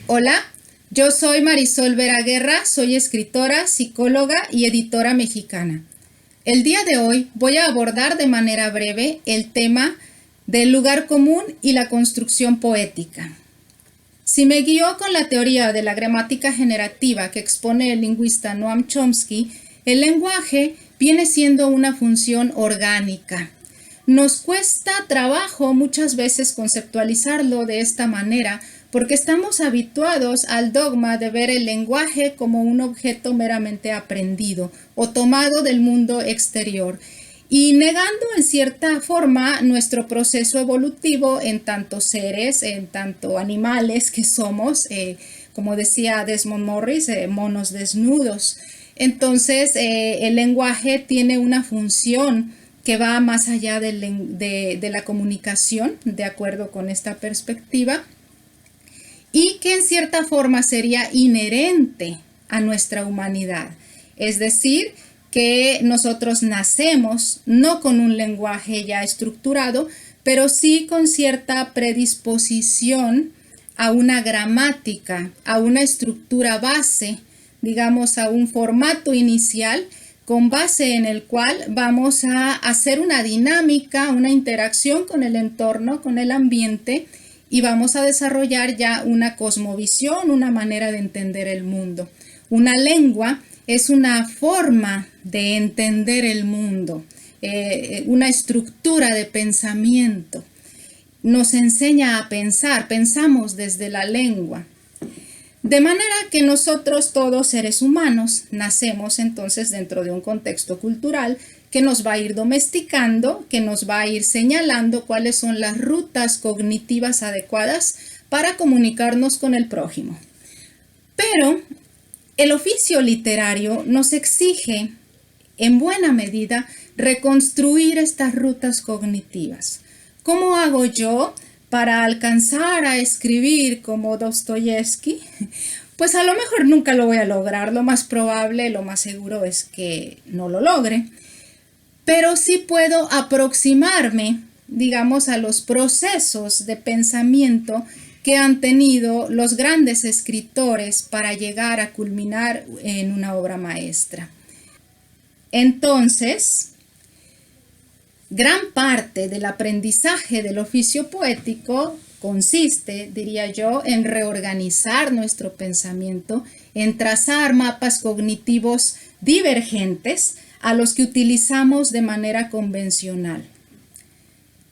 Hola, yo soy Marisol Vera Guerra, soy escritora, psicóloga y editora mexicana. El día de hoy voy a abordar de manera breve el tema del lugar común y la construcción poética. Si me guío con la teoría de la gramática generativa que expone el lingüista Noam Chomsky, el lenguaje viene siendo una función orgánica. Nos cuesta trabajo muchas veces conceptualizarlo de esta manera porque estamos habituados al dogma de ver el lenguaje como un objeto meramente aprendido o tomado del mundo exterior y negando en cierta forma nuestro proceso evolutivo en tanto seres, en tanto animales que somos, como decía Desmond Morris, monos desnudos. Entonces, el lenguaje tiene una función que va más allá de la comunicación, de acuerdo con esta perspectiva, y que en cierta forma sería inherente a nuestra humanidad. Es decir, que nosotros nacemos no con un lenguaje ya estructurado, pero sí con cierta predisposición a una gramática, a una estructura base, digamos a un formato inicial con base en el cual vamos a hacer una dinámica, una interacción con el entorno, con el ambiente, y vamos a desarrollar ya una cosmovisión, una manera de entender el mundo. Una lengua es una forma de entender el mundo, una estructura de pensamiento. Nos enseña a pensar, pensamos desde la lengua. De manera que nosotros todos seres humanos nacemos entonces dentro de un contexto cultural que nos va a ir domesticando, que nos va a ir señalando cuáles son las rutas cognitivas adecuadas para comunicarnos con el prójimo. Pero el oficio literario nos exige, en buena medida, reconstruir estas rutas cognitivas. ¿Cómo hago yo para alcanzar a escribir como Dostoyevsky? Pues a lo mejor nunca lo voy a lograr, lo más probable, lo más seguro es que no lo logre, pero sí puedo aproximarme, digamos, a los procesos de pensamiento que han tenido los grandes escritores para llegar a culminar en una obra maestra. Entonces, gran parte del aprendizaje del oficio poético consiste, diría yo, en reorganizar nuestro pensamiento, en trazar mapas cognitivos divergentes a los que utilizamos de manera convencional.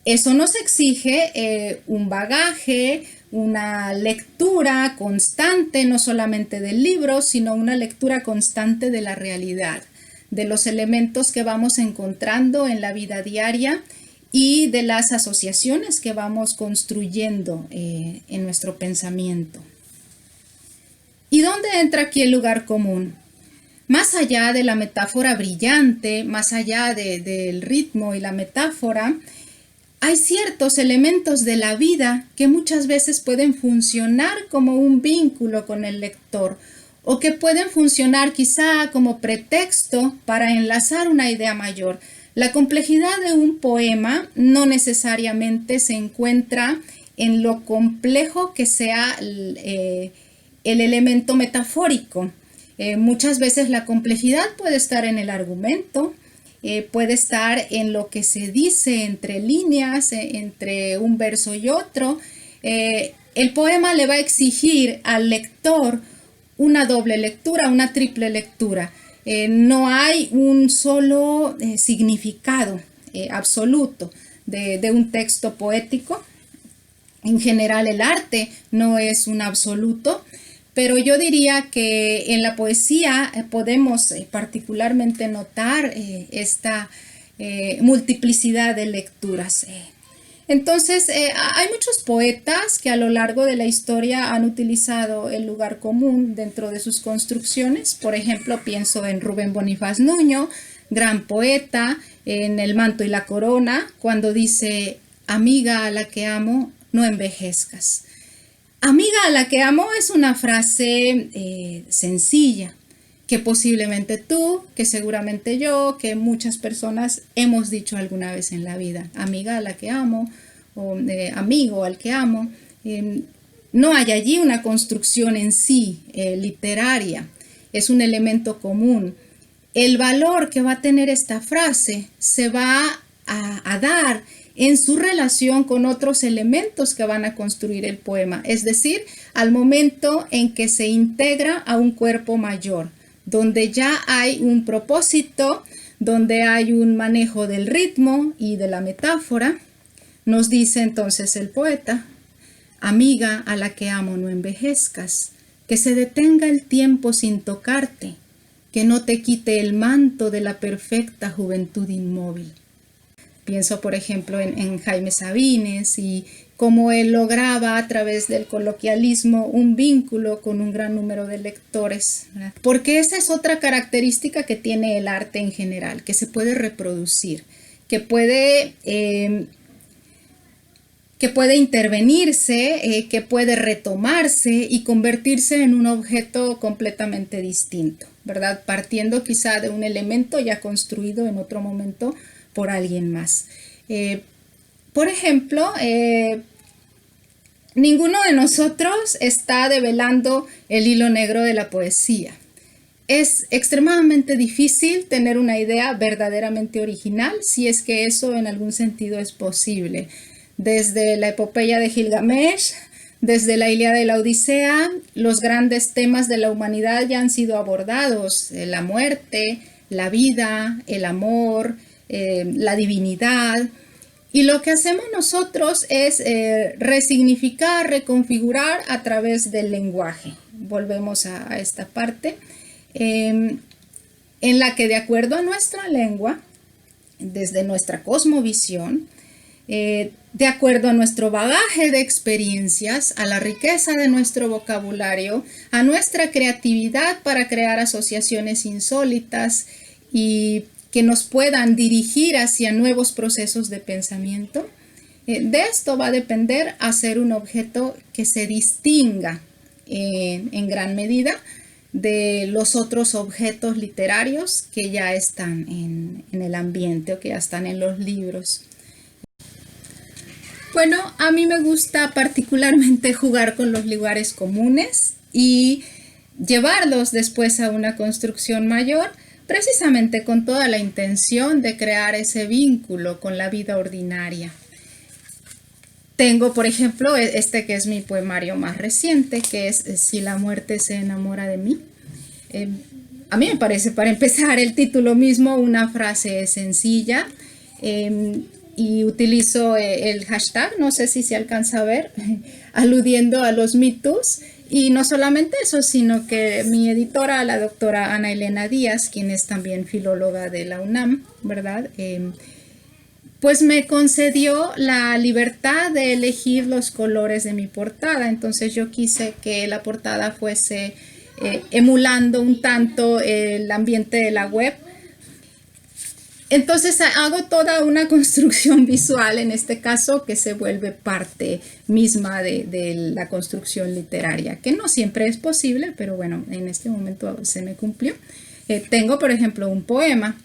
Eso nos exige un bagaje, una lectura constante, no solamente del libro, sino una lectura constante de la realidad, de los elementos que vamos encontrando en la vida diaria y de las asociaciones que vamos construyendo en nuestro pensamiento. ¿Y dónde entra aquí el lugar común? Más allá de la metáfora brillante, más allá del ritmo y la metáfora, hay ciertos elementos de la vida que muchas veces pueden funcionar como un vínculo con el lector o que pueden funcionar quizá como pretexto para enlazar una idea mayor. La complejidad de un poema no necesariamente se encuentra en lo complejo que sea el elemento metafórico. Muchas veces la complejidad puede estar en el argumento, puede estar en lo que se dice entre líneas, entre un verso y otro. El poema le va a exigir al lector una doble lectura, una triple lectura. No hay un solo significado absoluto de un texto poético. En general el arte no es un absoluto, pero yo diría que en la poesía podemos particularmente notar esta multiplicidad de lecturas. Entonces, hay muchos poetas que a lo largo de la historia han utilizado el lugar común dentro de sus construcciones. Por ejemplo, pienso en Rubén Bonifaz Nuño, gran poeta, en El manto y la corona, cuando dice: amiga a la que amo, no envejezcas. Amiga a la que amo es una frase sencilla, que posiblemente tú, que seguramente yo, que muchas personas hemos dicho alguna vez en la vida. Amiga a la que amo, o amigo al que amo. No hay allí una construcción en sí literaria, es un elemento común. El valor que va a tener esta frase se va a dar en su relación con otros elementos que van a construir el poema, es decir, al momento en que se integra a un cuerpo mayor, donde ya hay un propósito, donde hay un manejo del ritmo y de la metáfora. Nos dice entonces el poeta: amiga a la que amo, no envejezcas, que se detenga el tiempo sin tocarte, que no te quite el manto de la perfecta juventud inmóvil. Pienso, por ejemplo, en Jaime Sabines y cómo él lograba a través del coloquialismo un vínculo con un gran número de lectores, ¿verdad? Porque esa es otra característica que tiene el arte en general, que se puede reproducir, que puede intervenirse, que puede retomarse y convertirse en un objeto completamente distinto, ¿verdad? Partiendo quizá de un elemento ya construido en otro momento por alguien más. Por ejemplo, ninguno de nosotros está develando el hilo negro de la poesía. Es extremadamente difícil tener una idea verdaderamente original, si es que eso en algún sentido es posible. Desde la epopeya de Gilgamesh, desde la Ilíada y la Odisea, los grandes temas de la humanidad ya han sido abordados: la muerte, la vida, el amor, la divinidad. Y lo que hacemos nosotros es resignificar, reconfigurar a través del lenguaje. Volvemos a esta parte en la que, de acuerdo a nuestra lengua, desde nuestra cosmovisión, de acuerdo a nuestro bagaje de experiencias, a la riqueza de nuestro vocabulario, a nuestra creatividad para crear asociaciones insólitas y que nos puedan dirigir hacia nuevos procesos de pensamiento, de esto va a depender hacer un objeto que se distinga en gran medida de los otros objetos literarios que ya están en el ambiente o que ya están en los libros. Bueno, a mí me gusta particularmente jugar con los lugares comunes y llevarlos después a una construcción mayor, precisamente con toda la intención de crear ese vínculo con la vida ordinaria. Tengo, por ejemplo, este que es mi poemario más reciente, que es Si la muerte se enamora de mí. A mí me parece, para empezar, el título mismo una frase sencilla, y utilizo el hashtag, no sé si se alcanza a ver, aludiendo a los Me Toos. Y no solamente eso, sino que mi editora, la doctora Ana Elena Díaz, quien es también filóloga de la UNAM, ¿verdad? Pues me concedió la libertad de elegir los colores de mi portada. Entonces yo quise que la portada fuese emulando un tanto el ambiente de la web. Entonces hago toda una construcción visual, en este caso, que se vuelve parte misma de la construcción literaria, que no siempre es posible, pero bueno, en este momento se me cumplió. Tengo, por ejemplo, un poema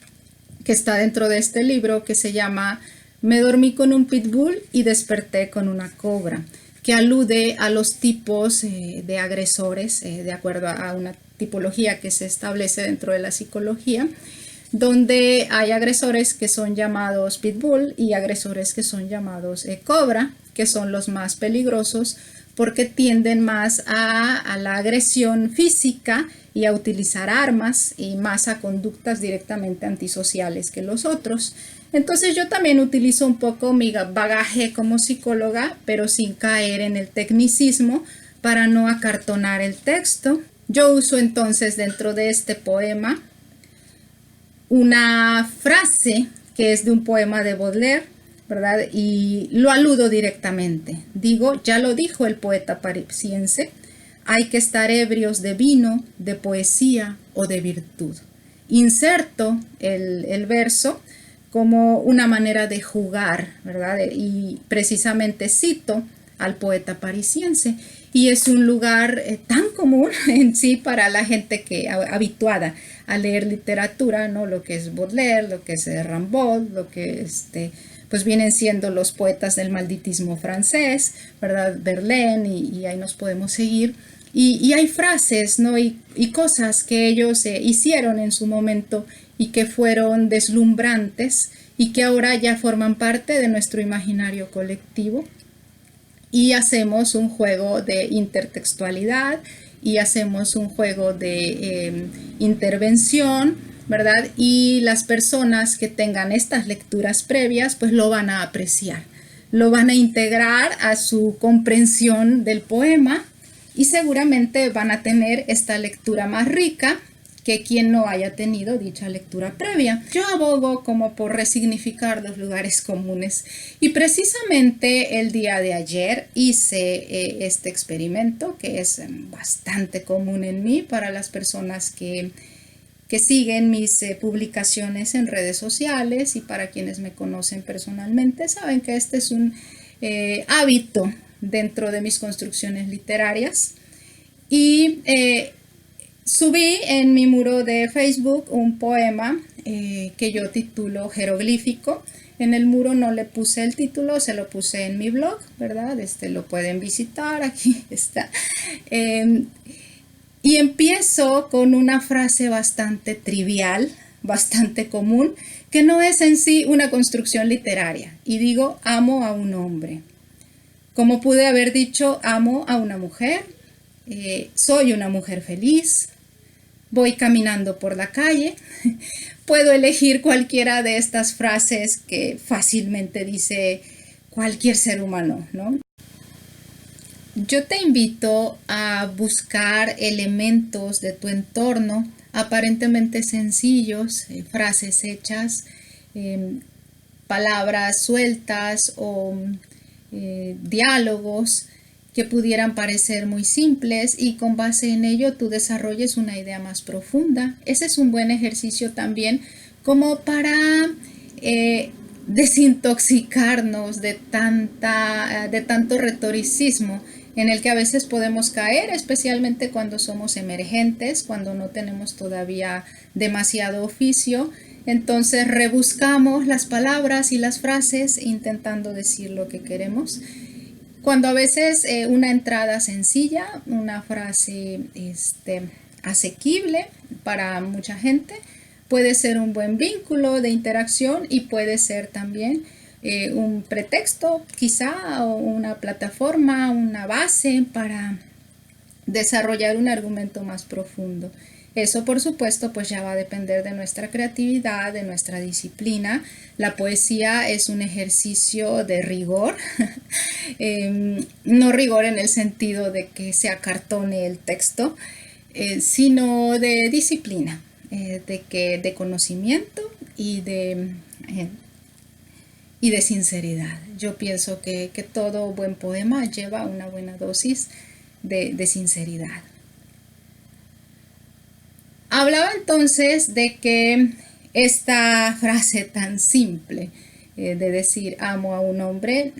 que está dentro de este libro que se llama Me dormí con un pitbull y desperté con una cobra, que alude a los tipos de agresores, de acuerdo a una tipología que se establece dentro de la psicología, donde hay agresores que son llamados pitbull y agresores que son llamados cobra, que son los más peligrosos porque tienden más a la agresión física y a utilizar armas y más a conductas directamente antisociales que los otros. Entonces yo también utilizo un poco mi bagaje como psicóloga, pero sin caer en el tecnicismo para no acartonar el texto. Yo uso entonces dentro de este poema una frase que es de un poema de Baudelaire, ¿verdad? Y lo aludo directamente. Digo, ya lo dijo el poeta parisiense, hay que estar ebrios de vino, de poesía o de virtud. Inserto el verso como una manera de jugar, ¿verdad? Y precisamente cito al poeta parisiense. Y es un lugar tan común en sí para la gente que habituada a leer literatura, ¿no? Lo que es Baudelaire, lo que es Rimbaud, lo que es pues vienen siendo los poetas del malditismo francés, ¿verdad? Verlaine, y ahí nos podemos seguir. Y hay frases, ¿no? Y cosas que ellos hicieron en su momento y que fueron deslumbrantes y que ahora ya forman parte de nuestro imaginario colectivo. Y hacemos un juego de intertextualidad y hacemos un juego de intervención, ¿verdad? Y las personas que tengan estas lecturas previas, pues lo van a apreciar, lo van a integrar a su comprensión del poema y seguramente van a tener esta lectura más rica que quien no haya tenido dicha lectura previa. Yo abogo como por resignificar los lugares comunes y precisamente el día de ayer hice este experimento que es bastante común en mí para las personas que siguen mis publicaciones en redes sociales y para quienes me conocen personalmente saben que este es un hábito dentro de mis construcciones literarias y subí en mi muro de Facebook un poema que yo titulo Jeroglífico. En el muro no le puse el título, se lo puse en mi blog, ¿verdad? Lo pueden visitar, aquí está. Y empiezo con una frase bastante trivial, bastante común, que no es en sí una construcción literaria. Y digo, amo a un hombre. Como pude haber dicho, amo a una mujer, soy una mujer feliz, voy caminando por la calle, puedo elegir cualquiera de estas frases que fácilmente dice cualquier ser humano, ¿no? Yo te invito a buscar elementos de tu entorno aparentemente sencillos, frases hechas, palabras sueltas o diálogos que pudieran parecer muy simples y con base en ello tú desarrolles una idea más profunda. Ese es un buen ejercicio también como para desintoxicarnos de tanto retoricismo en el que a veces podemos caer, especialmente cuando somos emergentes, cuando no tenemos todavía demasiado oficio. Entonces rebuscamos las palabras y las frases intentando decir lo que queremos. Cuando a veces una entrada sencilla, una frase asequible para mucha gente, puede ser un buen vínculo de interacción y puede ser también un pretexto quizá o una plataforma, una base para desarrollar un argumento más profundo. Eso por supuesto pues ya va a depender de nuestra creatividad, de nuestra disciplina. La poesía es un ejercicio de rigor, no rigor en el sentido de que se acartone el texto, sino de disciplina, de conocimiento y de sinceridad. Yo pienso que todo buen poema lleva una buena dosis de sinceridad. Hablaba entonces de que esta frase tan simple de decir amo a un hombre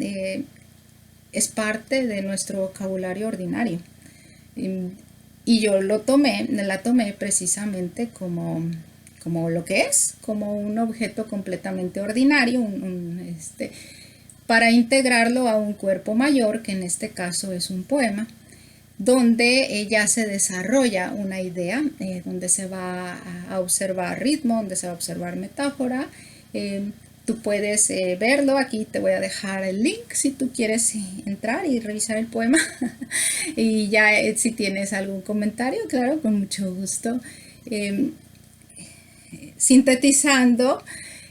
es parte de nuestro vocabulario ordinario. Y yo la tomé precisamente como lo que es, como un objeto completamente ordinario, para integrarlo a un cuerpo mayor, que en este caso es un poema, donde ya se desarrolla una idea, donde se va a observar ritmo, donde se va a observar metáfora. Tú puedes verlo, aquí te voy a dejar el link si tú quieres entrar y revisar el poema. Y ya si tienes algún comentario, claro, con mucho gusto. Sintetizando,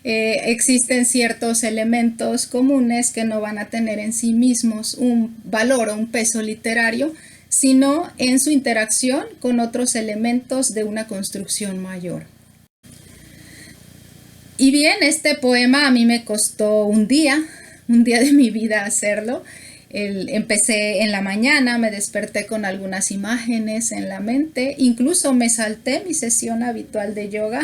existen ciertos elementos comunes que no van a tener en sí mismos un valor o un peso literario, sino en su interacción con otros elementos de una construcción mayor. Y bien, este poema a mí me costó un día de mi vida hacerlo. Empecé en la mañana, me desperté con algunas imágenes en la mente, incluso me salté mi sesión habitual de yoga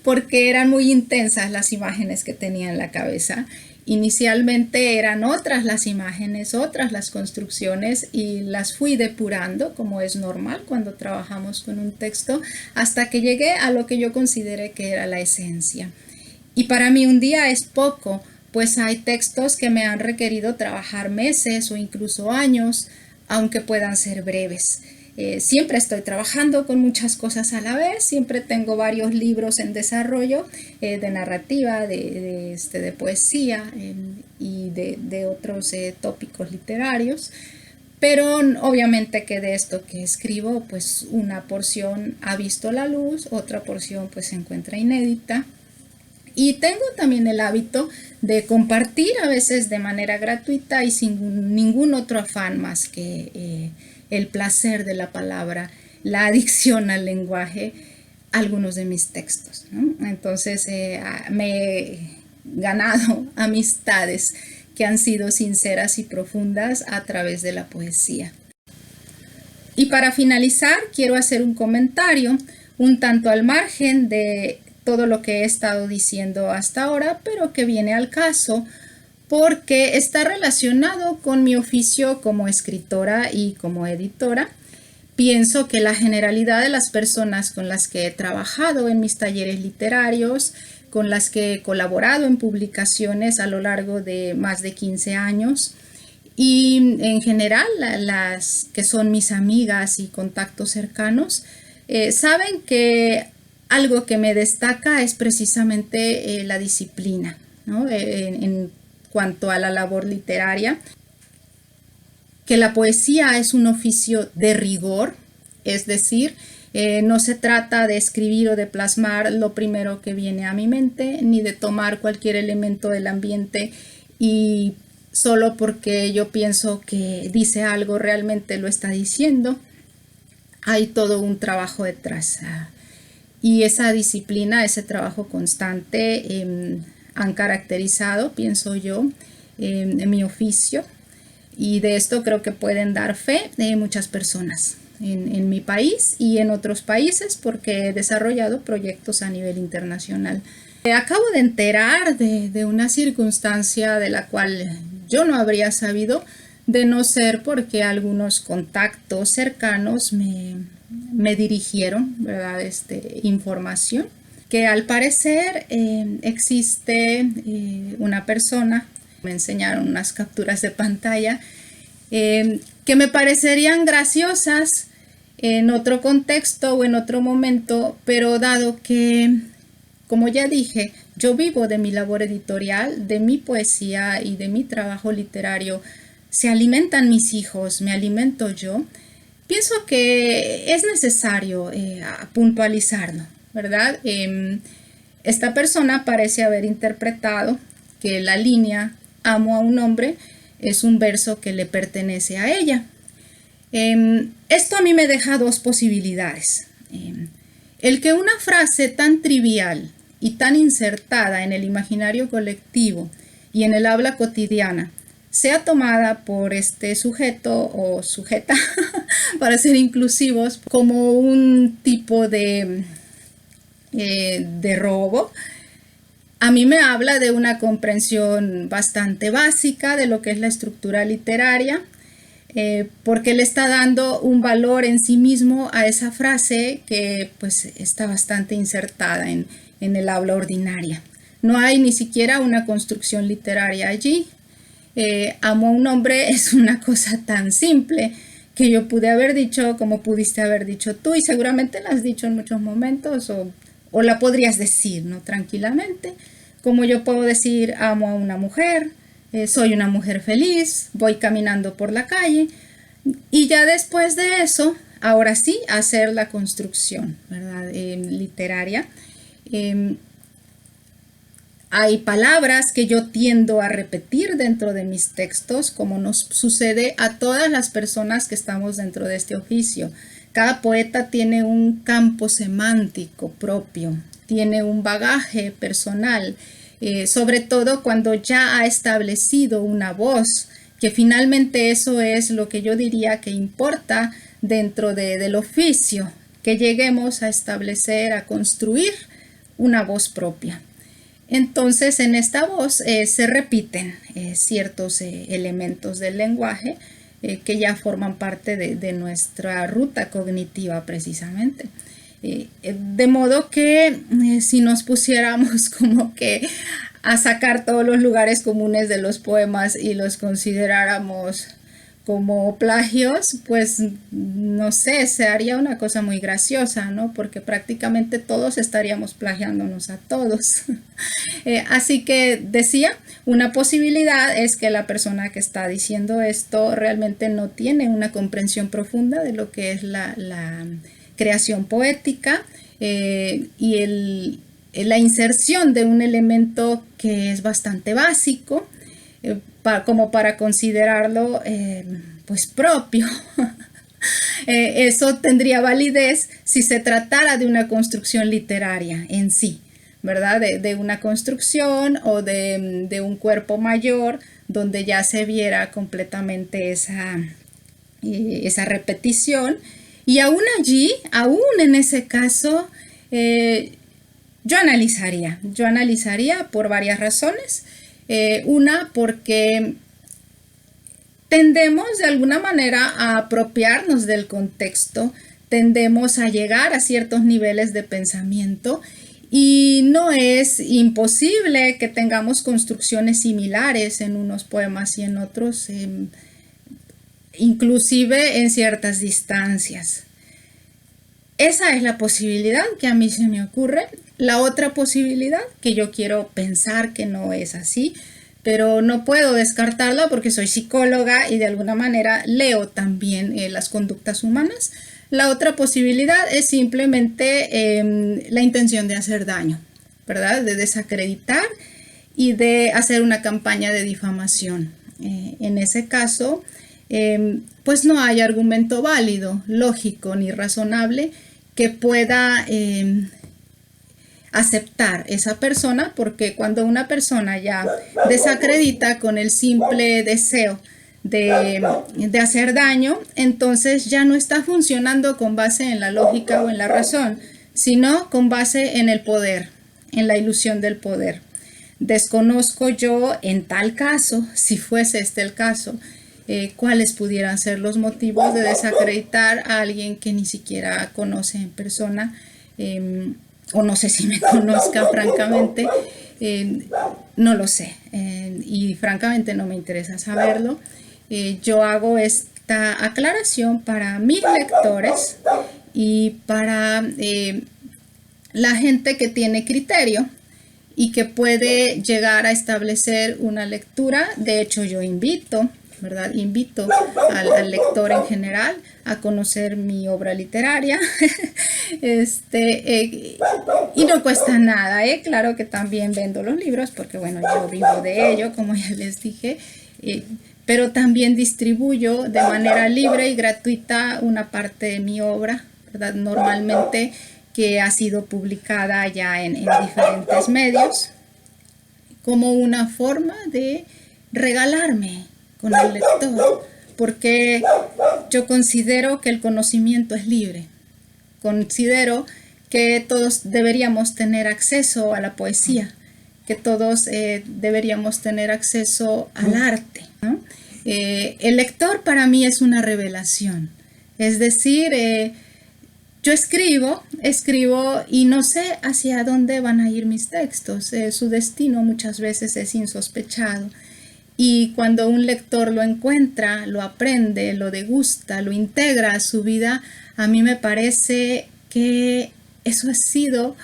porque eran muy intensas las imágenes que tenía en la cabeza. Inicialmente eran otras las imágenes, otras las construcciones y las fui depurando como es normal cuando trabajamos con un texto hasta que llegué a lo que yo consideré que era la esencia. Y para mí un día es poco pues hay textos que me han requerido trabajar meses o incluso años, aunque puedan ser breves. Siempre estoy trabajando con muchas cosas a la vez, siempre tengo varios libros en desarrollo de narrativa, de poesía y de otros tópicos literarios. Pero obviamente que de esto que escribo, pues una porción ha visto la luz, otra porción pues se encuentra inédita. Y tengo también el hábito de compartir a veces de manera gratuita y sin ningún otro afán más que el placer de la palabra, la adicción al lenguaje, algunos de mis textos, ¿no? Entonces me he ganado amistades que han sido sinceras y profundas a través de la poesía. Y para finalizar, quiero hacer un comentario un tanto al margen de todo lo que he estado diciendo hasta ahora, pero que viene al caso porque está relacionado con mi oficio como escritora y como editora. Pienso que la generalidad de las personas con las que he trabajado en mis talleres literarios, con las que he colaborado en publicaciones a lo largo de más de 15 años, y en general las que son mis amigas y contactos cercanos, saben que algo que me destaca es precisamente la disciplina, ¿no? En cuanto a la labor literaria, que la poesía es un oficio de rigor, es decir, no se trata de escribir o de plasmar lo primero que viene a mi mente, ni de tomar cualquier elemento del ambiente y solo porque yo pienso que dice algo realmente lo está diciendo. Hay todo un trabajo detrás. Y esa disciplina, ese trabajo constante han caracterizado, pienso yo, en mi oficio. Y de esto creo que pueden dar fe de muchas personas en mi país y en otros países porque he desarrollado proyectos a nivel internacional. Acabo de enterar de una circunstancia de la cual yo no habría sabido de no ser porque algunos contactos cercanos me dirigieron, ¿verdad? Información que al parecer existe una persona, me enseñaron unas capturas de pantalla que me parecerían graciosas en otro contexto o en otro momento, pero dado que, como ya dije, yo vivo de mi labor editorial, de mi poesía y de mi trabajo literario, se alimentan mis hijos, me alimento yo, pienso que es necesario puntualizarlo, ¿verdad? Esta persona parece haber interpretado que la línea "amo a un hombre" es un verso que le pertenece a ella. Esto a mí me deja dos posibilidades. El que una frase tan trivial y tan insertada en el imaginario colectivo y en el habla cotidiana sea tomada por este sujeto o sujeta, para ser inclusivos, como un tipo de robo, a mí me habla de una comprensión bastante básica de lo que es la estructura literaria, porque le está dando un valor en sí mismo a esa frase que pues está bastante insertada en el habla ordinaria. No hay ni siquiera una construcción literaria allí. Amo a un hombre es una cosa tan simple que yo pude haber dicho como pudiste haber dicho tú y seguramente la has dicho en muchos momentos o la podrías decir, ¿no? Tranquilamente, como yo puedo decir amo a una mujer, soy una mujer feliz, voy caminando por la calle y ya después de eso, ahora sí, hacer la construcción, ¿verdad? Literaria. Hay palabras que yo tiendo a repetir dentro de mis textos, como nos sucede a todas las personas que estamos dentro de este oficio. Cada poeta tiene un campo semántico propio, tiene un bagaje personal, sobre todo cuando ya ha establecido una voz, que finalmente eso es lo que yo diría que importa dentro del oficio, que lleguemos a establecer, a construir una voz propia. Entonces en esta voz se repiten ciertos elementos del lenguaje que ya forman parte de nuestra ruta cognitiva precisamente. De modo que si nos pusiéramos como que a sacar todos los lugares comunes de los poemas y los consideráramos como plagios, pues no sé, se haría una cosa muy graciosa, ¿no? Porque prácticamente todos estaríamos plagiándonos a todos. Así que decía, una posibilidad es que la persona que está diciendo esto realmente no tiene una comprensión profunda de lo que es la creación poética y la inserción de un elemento que es bastante básico, como para considerarlo pues propio. Eso tendría validez si se tratara de una construcción literaria en sí, ¿verdad? De una construcción o de un cuerpo mayor donde ya se viera completamente esa repetición. Y aún allí, aún en ese caso, yo analizaría por varias razones. Una, porque tendemos de alguna manera a apropiarnos del contexto, tendemos a llegar a ciertos niveles de pensamiento y no es imposible que tengamos construcciones similares en unos poemas y en otros, inclusive en ciertas distancias. Esa es la posibilidad que a mí se me ocurre. La otra posibilidad, que yo quiero pensar que no es así, pero no puedo descartarla porque soy psicóloga y de alguna manera leo también las conductas humanas. La otra posibilidad es simplemente la intención de hacer daño, ¿verdad? De desacreditar y de hacer una campaña de difamación. En ese caso, pues no hay argumento válido, lógico ni razonable que pueda aceptar esa persona, porque cuando una persona ya desacredita con el simple deseo de hacer daño, entonces ya no está funcionando con base en la lógica o en la razón, sino con base en el poder, en la ilusión del poder. Desconozco yo en tal caso, si fuese este el caso, cuáles pudieran ser los motivos de desacreditar a alguien que ni siquiera conoce en persona, o no sé si me conozca francamente, no lo sé, y francamente no me interesa saberlo. Yo hago esta aclaración para mis lectores y para la gente que tiene criterio y que puede llegar a establecer una lectura. De hecho, yo invito, ¿verdad? Invito al lector en general a conocer mi obra literaria. Y no cuesta nada, claro que también vendo los libros porque, bueno, yo vivo de ello, como ya les dije, pero también distribuyo de manera libre y gratuita una parte de mi obra, ¿verdad? Normalmente que ha sido publicada ya en diferentes medios, como una forma de regalarme con el lector, porque yo considero que el conocimiento es libre, considero que todos deberíamos tener acceso a la poesía, que todos deberíamos tener acceso al arte, ¿no? El lector para mí es una revelación, es decir, yo escribo y no sé hacia dónde van a ir mis textos. Su destino muchas veces es insospechado. Y cuando un lector lo encuentra, lo aprende, lo degusta, lo integra a su vida, a mí me parece que eso ha sido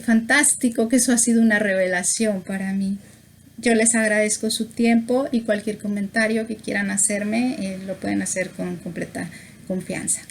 fantástico, que eso ha sido una revelación para mí. Yo les agradezco su tiempo y cualquier comentario que quieran hacerme lo pueden hacer con completa confianza.